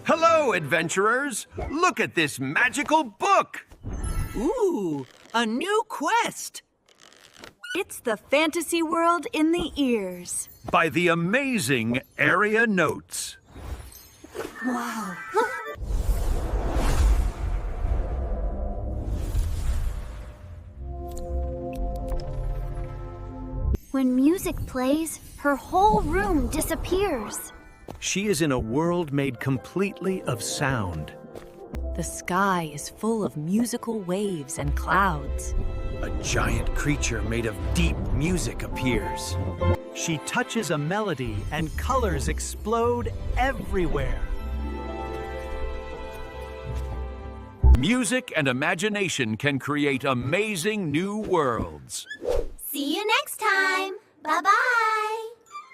Hello, adventurers! Look at this magical book! Ooh, a new quest! It's the fantasy world in the ears. By the amazing Area Notes. Wow. When music plays, her whole room disappears. She is in a world made completely of sound. The sky is full of musical waves and clouds. A giant creature made of deep music appears. She touches a melody and colors explode everywhere. Music and imagination can create amazing new worlds. See you next time. Bye-bye.